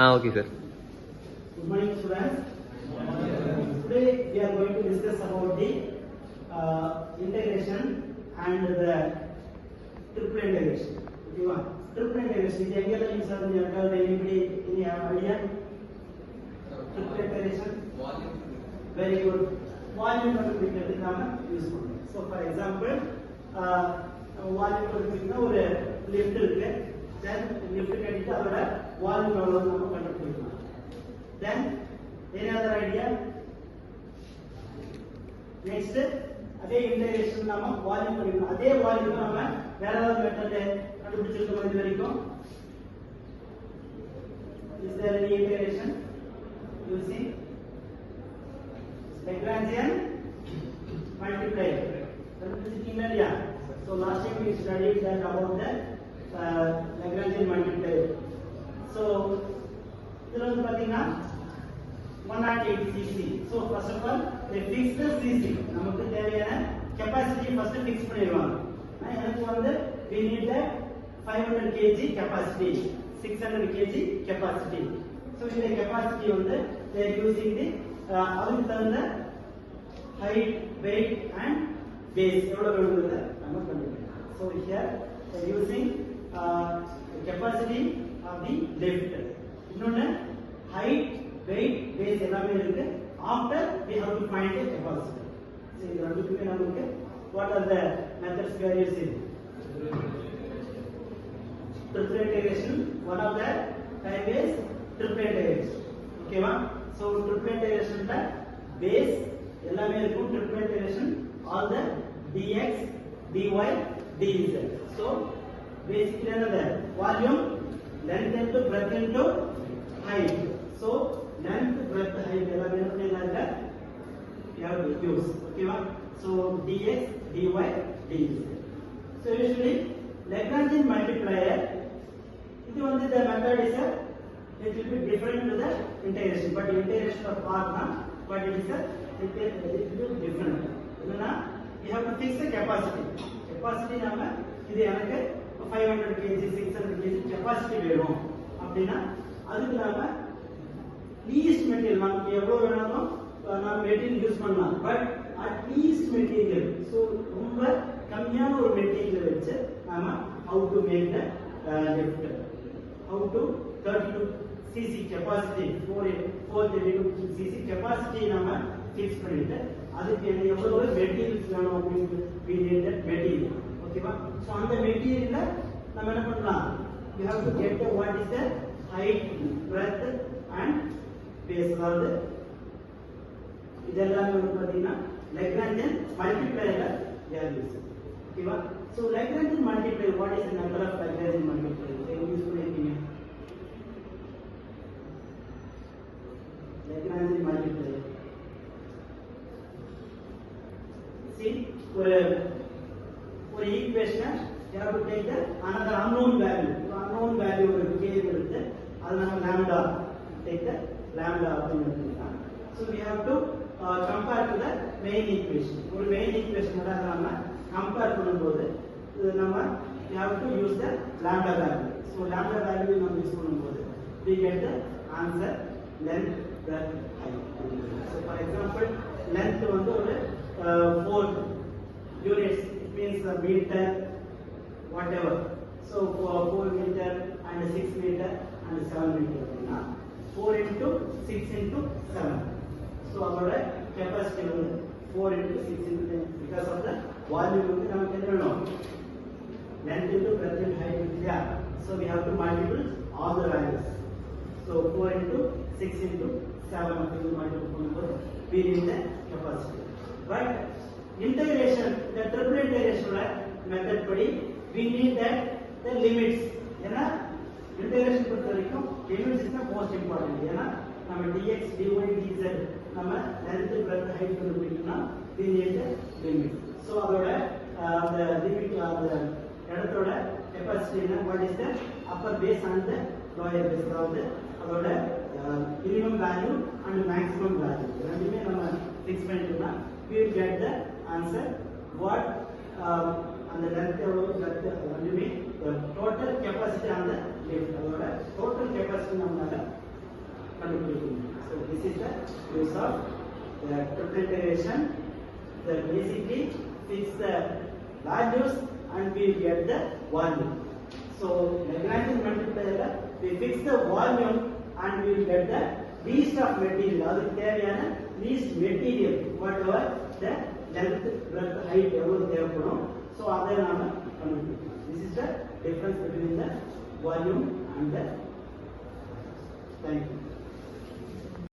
Okay sir. Good morning, students. Today we are going to discuss about the integration and the triple integration. Okay, one triple integration. This is again sir we are anybody any idea? Triple integration. Very good. Volume multiplication நாம use பண்ணுவோம். So for example, volume multiplication ஒரு lift இருக்கு. Then lift கட்டிட்டு அதோட volume எவ்வளவு நாம கண்டுபிடிக்கலாம். Then any other idea? Next அதே integration நாம volume கண்டுபிடிக்கணும். அதே volume நாம வேற ஏதாவது மெத்தட் கண்டுபிடிச்சிருக்கோம் இது வரைக்கும்? Is there any integration using Lagrangian multiplier? So last time we studied that about the Lagrangian multiplier. So this is pathina 108 cc. So first of all they fix the cc. நமக்கு தேவையான capacity first fix பண்ணிடுவாங்க. எனக்கு வந்து we need the 500 kg capacity, 600 kg capacity. So இந்த capacity வந்து they are using the அதுக்கு தகுந்த height, weight and base எவ்வளவு வேணும்ன்றத நம்ம கண்டுபிடிக்கலாம். So here we are using capacity of the lift. இன்னொன்னு height, weight, base எல்லாமே இருக்கு. After we have to find the capacity. So இந்த ரெண்டுக்குமே நமக்கு what are the methods we are using? Triple integration. One of the type is triple integration. Okay va? So triple integration la base எல்லாமே இருக்கும். Triple integration all the dx, dy, dz. So basically another volume, length into breadth into height. So length, breadth, height எல்லாமே என்னங்க you have to use. Okay va? So dx, dy, dz. So usually Lagrangian multiplier இது வந்து the method is a it will be different to the integration, but integration of part na, but it is a it will be different. என்னன்னா you have to fix the capacity. Capacity நாம இது எனக்கு 500 kg 600 kg capacity வேணும் அப்படினா அதுக்கு நாம least material நமக்கு எவ்வளவு வேணுமோ நாம மெட்டீரியல் யூஸ் பண்ணலாம். But at least material, so ரொம்ப கம்மியான ஒரு மெட்டீரியல் வச்சு நாம how to make the lift, how to 32 cc capacity 432 cc capacity நாம fix பண்ணிட்டு அதுக்கு எவ்வளவு மெட்டீரியல்ஸ் வேணும் அப்படினு we need that material. ஓகேவா? சோ அந்த மெட்டீரியல்ல நாம என்ன பண்ணலாம்? we have to get what is the height, breadth and base. அதாவது இதெல்லாம் வந்து பாத்தீங்கன்னா Lagrangian multiplier we are using. ஓகேவா? So Lagrangian multiplier, what is the method of Lagrangian multiplier? Use பண்ணிருக்கீங்க Lagrangian multiplier. See, ஒரு equation you have to take the another unknown value. Unknown value ஒரு k எடுத்து அது நம்ம lambda take the lambda அப்படின்னு எடுத்துக்கலாம். So we have to compare to the main equation. ஒரு main equation ஓட நாம compare பண்ணும்போது இது நம்ம we have to use the lambda value. So lambda value நம்ம யூஸ் பண்ணும்போது we get the answer length, breadth, height. So for example length வந்து ஒரு 4 units, it means a meter whatever. So 4 meter and 6 meter and 7 meter அப்படினா 4 into 6 into 7. So our capacity வந்து 4 into 6 into 10 because of the volume வந்து நமக்கு என்ன வேணும்? Length into breadth and height இல்லையா? So we have to multiply all the values. So 4 into 6 into 7 அப்படின்னு multiply பண்ணும்போது we need the capacity. But integration, the triple integration method படி we need that the limits. ஏன்னா integration பொறுத்த வரைக்கும் limits is the most important. ஏன்னா நம்ம dx, dy, dz நம்ம length, breadth, height கண்டுபிடிக்கணும்னா we need the limit. So அதோட அந்த limit அந்த இடத்தோட capacity என்ன? What is the upper base and the lower base? அதாவது அதோட minimum value and maximum value ரெண்டுமே நம்ம fix பண்ணிட்டோம்னா we will get the answer what and the length எவ்வளவு breadth ரெண்டுமே total capacity on the lift அதோட total capacity நம்மளால this is the use of the triple integration. The basically fix the values and we get the volume. So Lagrange multiplier we fix the volume and we will get the least of material. அதுக்கு தேவையான least material whatever the length, breadth, height எவ்வளவு தேவைப்படும். So அதை நாம கண்டுபிடிக்கணும். This is the difference between the volume and the. Thank you.